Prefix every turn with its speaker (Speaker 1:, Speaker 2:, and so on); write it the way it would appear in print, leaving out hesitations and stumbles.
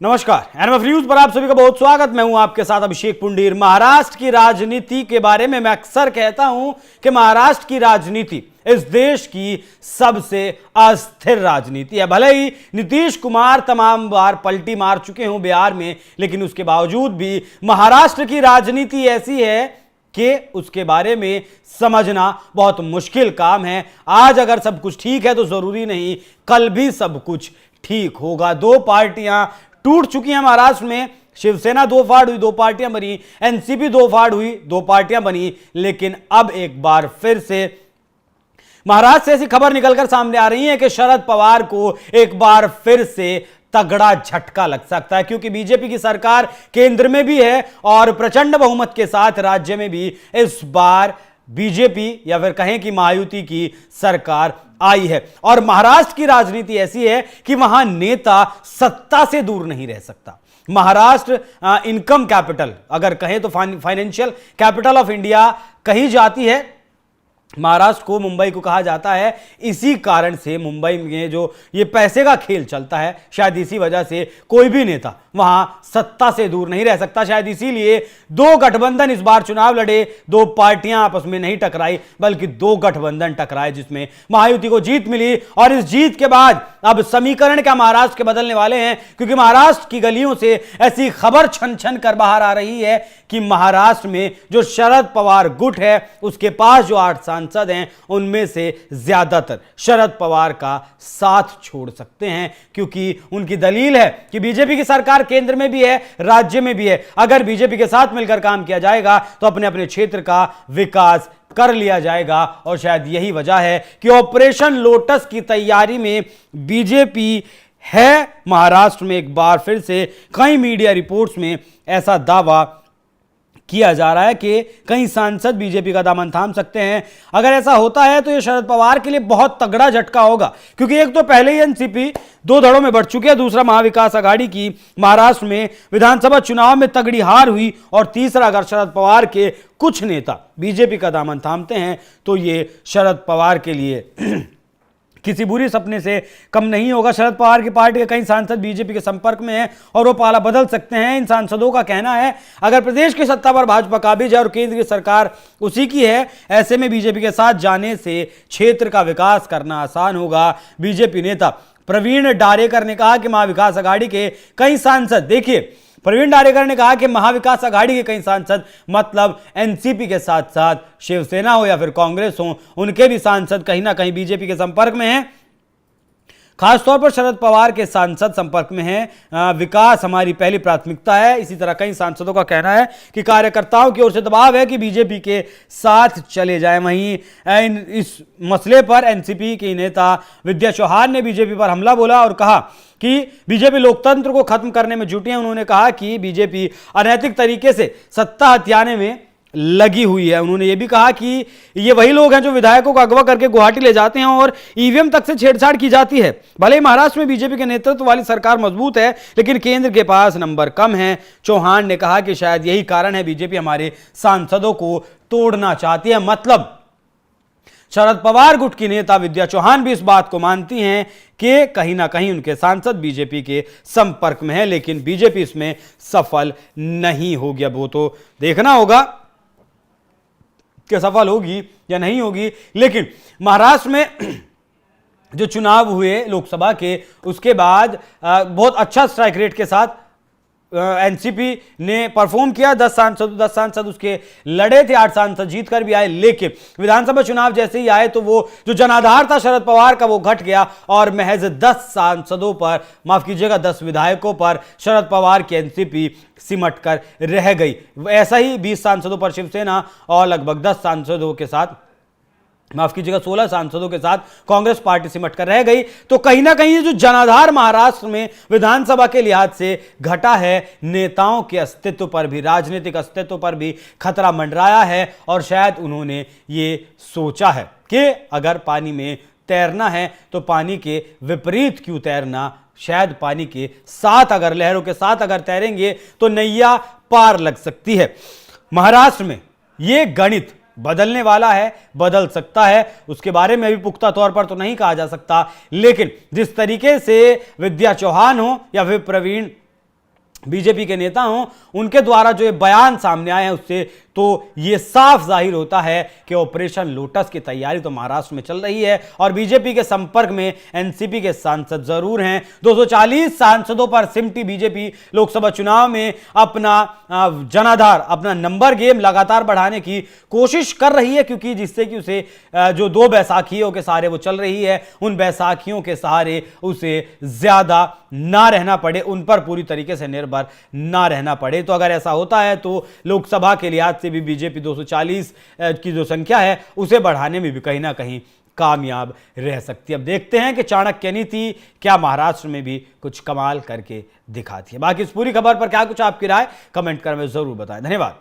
Speaker 1: नमस्कार, NMF news पर आप सभी का बहुत स्वागत। मैं हूं आपके साथ अभिषेक पुंडीर। महाराष्ट्र की राजनीति के बारे में मैं अक्सर कहता हूं कि महाराष्ट्र की राजनीति इस देश की सबसे अस्थिर राजनीति है। भले ही नीतीश कुमार तमाम बार पलटी मार चुके हों बिहार में, लेकिन उसके बावजूद भी महाराष्ट्र की राजनीति ऐसी है कि उसके बारे में समझना बहुत मुश्किल काम है। आज अगर सब कुछ ठीक है तो जरूरी नहीं कल भी सब कुछ ठीक होगा। दो पार्टियां टूट चुकी हैं महाराष्ट्र में। शिवसेना दो फाड़ हुई, दो पार्टियां बनी। एनसीपी दो फाड़ हुई, दो पार्टियां बनी। लेकिन अब एक बार फिर से महाराष्ट्र से ऐसी खबर निकलकर सामने आ रही है कि शरद पवार को एक बार फिर से तगड़ा झटका लग सकता है, क्योंकि बीजेपी की सरकार केंद्र में भी है और प्रचंड बहुमत के साथ राज्य में भी इस बार बीजेपी या फिर कहें कि महायुति की सरकार आई है। और महाराष्ट्र की राजनीति ऐसी है कि वहां नेता सत्ता से दूर नहीं रह सकता। महाराष्ट्र इनकम कैपिटल अगर कहें तो फाइनेंशियल कैपिटल ऑफ इंडिया कही जाती है। महाराष्ट्र को मुंबई को कहा जाता है। इसी कारण से मुंबई में जो ये पैसे का खेल चलता है, शायद इसी वजह से कोई भी नेता वहां सत्ता से दूर नहीं रह सकता। शायद इसीलिए दो गठबंधन इस बार चुनाव लड़े। दो पार्टियां आपस में नहीं टकराई, बल्कि दो गठबंधन टकराए, जिसमें महायुति को जीत मिली। और इस जीत के बाद अब समीकरण क्या महाराष्ट्र के बदलने वाले हैं, क्योंकि महाराष्ट्र की गलियों से ऐसी खबर छन छन कर बाहर आ रही है कि महाराष्ट्र में जो शरद पवार गुट है उसके पास जो 8 सांसद हैं उनमें से ज्यादातर शरद पवार का साथ छोड़ सकते हैं, क्योंकि उनकी दलील है कि बीजेपी की सरकार केंद्र में भी है, राज्य में भी है। अगर बीजेपी के साथ मिलकर काम किया जाएगा तो अपने अपने क्षेत्र का विकास कर लिया जाएगा। और शायद यही वजह है कि ऑपरेशन लोटस की तैयारी में बीजेपी है महाराष्ट्र में। एक बार फिर से कई मीडिया रिपोर्ट्स में ऐसा दावा किया जा रहा है कि कई सांसद बीजेपी का दामन थाम सकते हैं। अगर ऐसा होता है तो यह शरद पवार के लिए बहुत तगड़ा झटका होगा, क्योंकि एक तो पहले ही एनसीपी दो धड़ों में बढ़ चुकी है, दूसरा महाविकास आघाड़ी की महाराष्ट्र में विधानसभा चुनाव में तगड़ी हार हुई, और तीसरा अगर शरद पवार के कुछ नेता बीजेपी का दामन थामते हैं तो ये शरद पवार के लिए किसी बुरी सपने से कम नहीं होगा। शरद पवार की पार्टी के कई सांसद बीजेपी के संपर्क में हैं और वो पाला बदल सकते हैं। इन सांसदों का कहना है अगर प्रदेश की सत्ता पर भाजपा काबिज है और केंद्र की सरकार उसी की है, ऐसे में बीजेपी के साथ जाने से क्षेत्र का विकास करना आसान होगा। बीजेपी नेता प्रवीण डारेकर ने कहा कि महाविकास आघाड़ी के कई सांसद, देखिए प्रवीण डारेकर ने कहा कि महाविकास आघाड़ी के कई सांसद मतलब एनसीपी के साथ साथ शिवसेना हो या फिर कांग्रेस हो, उनके भी सांसद कहीं ना कहीं बीजेपी के संपर्क में हैं। खासतौर पर शरद पवार के सांसद संपर्क में हैं। विकास हमारी पहली प्राथमिकता है। इसी तरह कई सांसदों का कहना है कि कार्यकर्ताओं की ओर से दबाव है कि बीजेपी के साथ चले जाएं। वहीं इस मसले पर एनसीपी के नेता विद्या चौहान ने बीजेपी पर हमला बोला और कहा कि बीजेपी लोकतंत्र को खत्म करने में जुटी है। उन्होंने कहा कि बीजेपी अनैतिक तरीके से सत्ता हथियाने में लगी हुई है। उन्होंने यह भी कहा कि ये वही लोग हैं जो विधायकों को अगवा करके गुवाहाटी ले जाते हैं और ईवीएम तक से छेड़छाड़ की जाती है। भले ही महाराष्ट्र में बीजेपी के नेतृत्व वाली सरकार मजबूत है, लेकिन केंद्र के पास नंबर कम है। चौहान ने कहा कि शायद यही कारण है बीजेपी हमारे सांसदों को तोड़ना चाहती है। मतलब शरद पवार गुट की नेता विद्या चौहान भी इस बात को मानती हैं कि कहीं ना कहीं उनके सांसद बीजेपी के संपर्क में है, लेकिन बीजेपी इसमें सफल नहीं होगी। अब वो तो देखना होगा कि सफल होगी या नहीं होगी। लेकिन महाराष्ट्र में जो चुनाव हुए लोकसभा के, उसके बाद बहुत अच्छा स्ट्राइक रेट के साथ एनसीपी ने परफॉर्म किया। 10 सांसद उसके लड़े थे, 8 सांसद जीत कर भी आए। लेकिन विधानसभा चुनाव जैसे ही आए तो वो जो जनाधार था शरद पवार का वो घट गया और महज 10 सांसदों पर, माफ कीजिएगा 10 विधायकों पर शरद पवार की एनसीपी सिमट कर रह गई। ऐसा ही 20 सांसदों पर शिवसेना और लगभग 10 सांसदों के साथ, माफ कीजिएगा 16 सांसदों के साथ कांग्रेस पार्टी सिमट कर रह गई। तो कहीं ना कहीं ये जो जनाधार महाराष्ट्र में विधानसभा के लिहाज से घटा है, नेताओं के अस्तित्व पर भी, राजनीतिक अस्तित्व पर भी खतरा मंडराया है। और शायद उन्होंने ये सोचा है कि अगर पानी में तैरना है तो पानी के विपरीत क्यों तैरना, शायद पानी के साथ अगर, लहरों के साथ अगर तैरेंगे तो नैया पार लग सकती है। महाराष्ट्र में ये गणित बदलने वाला है, बदल सकता है, उसके बारे में भी पुख्ता तौर पर तो नहीं कहा जा सकता। लेकिन जिस तरीके से विद्या चौहान हो या फिर प्रवीण बीजेपी के नेता हों, उनके द्वारा जो ये बयान सामने आए हैं उससे तो ये साफ जाहिर होता है कि ऑपरेशन लोटस की तैयारी तो महाराष्ट्र में चल रही है और बीजेपी के संपर्क में एनसीपी के सांसद जरूर हैं। 240 सांसदों पर सिमटी बीजेपी लोकसभा चुनाव में अपना जनाधार, अपना नंबर गेम लगातार बढ़ाने की कोशिश कर रही है, क्योंकि जिससे कि उसे जो 2 बैसाखियों के सहारे वो चल रही है, उन बैसाखियों के सहारे उसे ज्यादा ना रहना पड़े, उन पर पूरी तरीके से निर्भर ना रहना पड़े। तो अगर ऐसा होता है तो लोकसभा के लिहाज से भी बीजेपी 240 की जो संख्या है उसे बढ़ाने में भी कहीं ना कहीं कामयाब रह सकती है। अब देखते हैं कि चाणक्य नीति क्या महाराष्ट्र में भी कुछ कमाल करके दिखाती है। बाकी इस पूरी खबर पर क्या कुछ आपकी राय कमेंट कर में जरूर बताएं। धन्यवाद।